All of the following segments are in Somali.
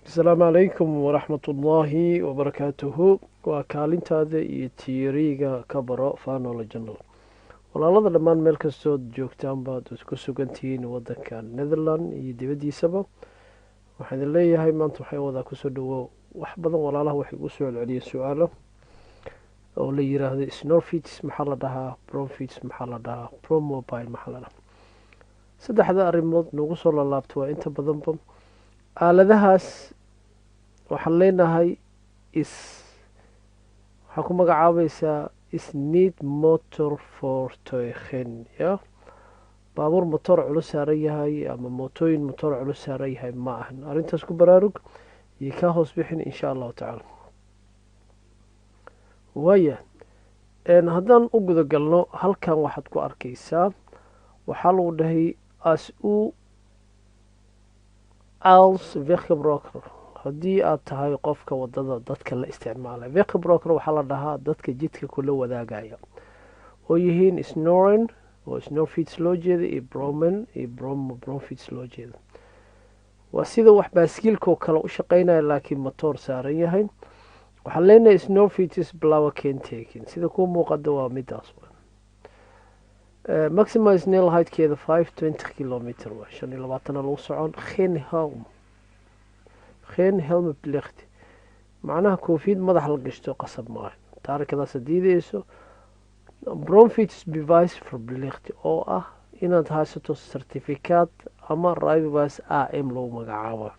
asalaamu calaykum waraxmatullaahi wabarakaatuhu. waa kaalintaada iyo tiiriga ka baro fanolo janal. walaalada dhammaan meel kastood joogtaan baad ku sugantihiin wadanka netherland iyo dibadiisaba. waxaan idin leeyahay maanta waxay wadaa kusoo dhawo wax badan. walaalaha waxay ugu soo celceliyeen su-aalo oo la yiraahdo snorfits maxaa la dhahaa, bromfits maxaa la dhahaa, promobile maxaa la dhahaa. saddexda arrimood noogu soo lalaabto waa inta badanba aaladahaas waxaan leenahay waxaa ku magacaabaysaa need motor for toyhen, ya baabuur motor culus saaran yahay ama mootooyin motor culus saaran yahay ma ahan. arrintaas ku baraarug iyo kaa hoos bixin insha allahu tacaala. waaya haddaan u guda galno halkan waxaad ku arkaysaa waxaa lagu dhahay as u als vekebroker. haddii aad tahay qofka wadada dadka la isticmaalay, vekebroker waxaa la dhahaa dadka jidka kula wadaagaya oo yihiin snoren oo snorfits loo jeeda iyo bromen iyo bromfits loo jeeda. waa sida wax baaskiilkoo kale u shaqeynaya laakiin motor saaran yahay. waxaan leenahay snorfits blower kentekin sida kuu muuqada waa midaas. maximum snail heightkeeda 520 kilometer waa 25 lagu socon. geen helmet plicht macnaha koofiyad madax la gashto qasab maaha, taarikadaas diideyso. bromfits bevice for plicht oo ah inaad haysato certificaat ama rivers am lagu magacaabo,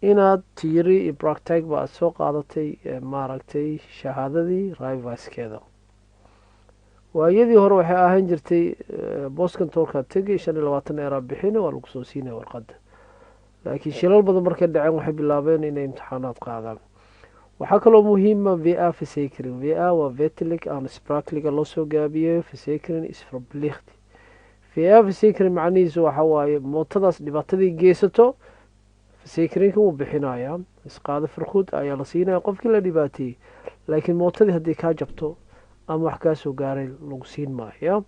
inaad tiiri iyo practic ba aad soo qaadatay maaragtay shahaadadii riverskeeda. waayadii hore waxay ahaan jirtay boskantoorka tegi 25 eera bixin waa lagu soo siinaya warqada, laakiin shilal badan markay dhaceen waxay bilaabeen inay imtixaanaad qaadaan. waxaa kaloo muhiima va versakring. va waa vetelig aan sprakliga loo soo gaabiyey. versakring is for plicht. va versakring macnihiisu waxa waaye mootadaas dhibaatadii geysato versakringka wuu bixinayaa, isqaado farkuud ayaa la siinaya qofkii la dhibaateeyey, laakiin mootadii haddii kaa jabto ama wax kaa soo gaaray lagu siin maayo.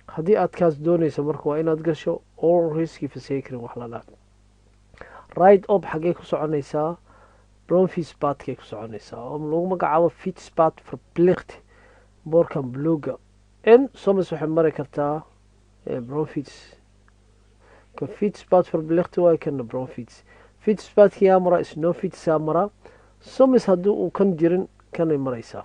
haddii aad kaas doonayso marka waa inaad gasho all riski versakring wax la dhaa. right op xaggee ku soconaysaa? bromfitspatkay ku soconaysaa oo lagu magacaabo fitspat for plicht boorkan bluga n somas waxay mari kartaa bromfits ka fitspat for plicht waa kana bromfits. fitspatkiyaa mara snowfitsaa mara. somas haddii uu kan jirin kanay maraysaa.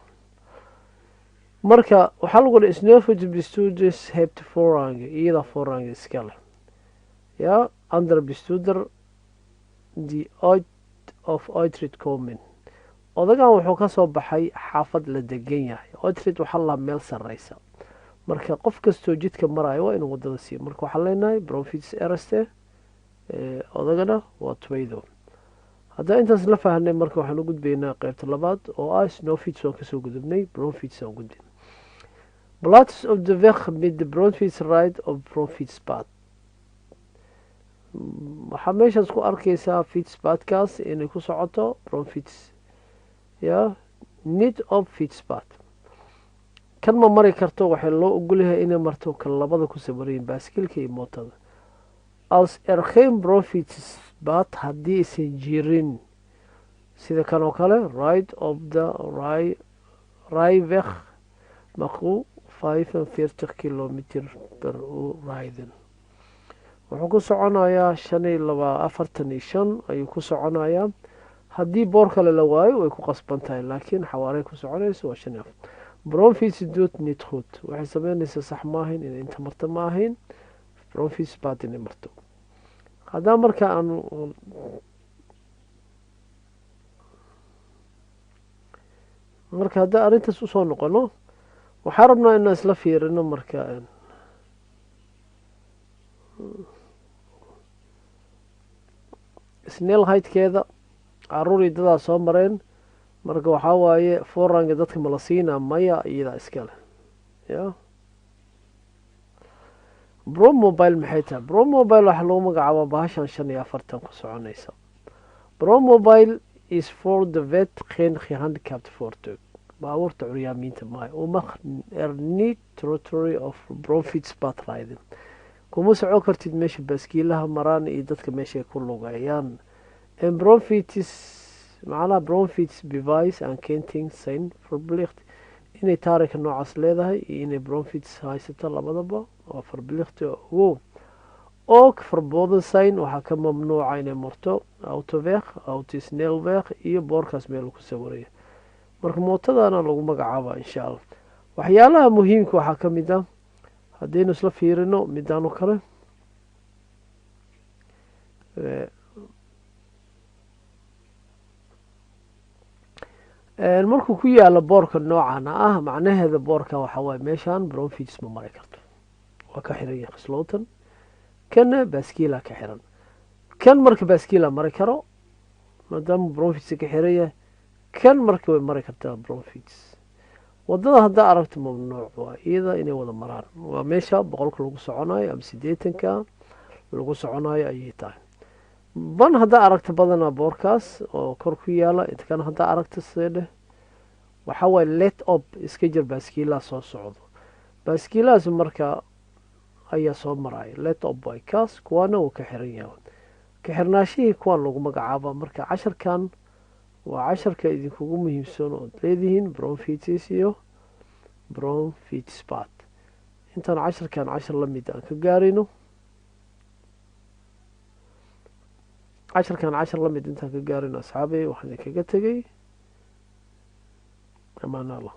marka waxaa lagu dhahay snowfits bestudes hebt forang iyada forang iskale ya under bestuder the of outred comen. odagan wuxuu ka soo baxay xaafad la degan yahay. outred waxaa la meel sareysa, marka qof kastoo jidka maraayo waa inuu wadada siiyo. marka waxaan leenahay bromfits erste odagana waa tumaydo. haddaan intaas la fahnay marka waxaan u gudbaynaa qeybta labaad oo ah snowfits waan kasoo gudubnay, bromfits aan gudbin. Blots of the weg with the bromfits right of bromfitspat. waxaa meeshaas ku arkaysaa fitspatkaas inay ku socoto bromfits ya need of fitspat. kan ma mari karto, waxay loo ogolyahay inay marto kan labada ku sabarayeen baaskiilka iyo mootada. als ergeyn bromfitspat haddii aysan jirin sida kan oo kale right of the riveg maqu 45 kilometer per riden. wuxuu ku soconayaa 45 ayuu ku soconayaa. haddii boor kale la waayo way ku qasban tahay, laakiin xawaaray ku soconayso waa 5. bromfits dot nithood waxay sameynaysaa sax maahayn inay inta marto ma ahayn bromfits baad inay marto. haddaan marka aanu marka haddaan arrintaas usoo noqono waxaa rabnaa inaan isla fiirino marka snail heightkeeda caruurii dadaa soo mareen. marka waxaa waaye foranga dadka mala siina maya iyadaa iskale ya. bromobile maxay tahay? bromobile waxaa lagu magacaabaa bahashan 45 ku soconaysa. bromobile is for the vet geen gehandicapt voertuig. baabuurta curyaamiinta maayo uma need territory of bromfitspat riding. kuma socon kartid meesha baaskiilaha maraan iyo dadka meesha ku lugayaan bronchitis macnaha bronchitis device and canting sign verplicht inay taarika noocaas leedahay iyo inay bronchitis haysato labadaba waa verplicht ogow ook verboden sign waxaa ka mamnuuca inay marto autoweg autisnelweg iyo boorkaas meel ku sawiraya marka mootadana lagu magacaaba insha allah waxyaalaha muhiimka waxaa ka mid ah haddaynu isla fiirino midaan oo kale markuu ku yaalo boorka noocana ah macnaheeda boorka waxaa waaye meeshaan bronchitis ma mari karto waa ka xiran yahay khislowtan kana baaskiila ka xiran kan marka baaskiila mari karo maadaama bronchitis ka xiran yahay kan marka way mari kartaa bronchitis wadada haddaa aragto mamnuuc waa iyada inay wada maraan waa meesha 100 lagu soconayo ama 80 lagu soconayo ayay tahay ban haddaa aragto badanaa boorkaas oo kor ku yaala intakan haddaa aragto sidee waxaa waaye let up iska jir baaskiilaa soo socdo baaskiilahaas marka ayaa soo maraya let up way kaas kuwaana uu ka xiran yahay ka xirnaashihii kuwaan lagu magacaaba marka casharkan waa casharka idinkugu muhiimsan ood leedihiin bronchitis iyo bronchitis bat intaan casharkan cashar la mid aan ka gaarino casharkan cashar la mid intaan ka gaarino asxaabey waxaan idinkaga tegay amaan allah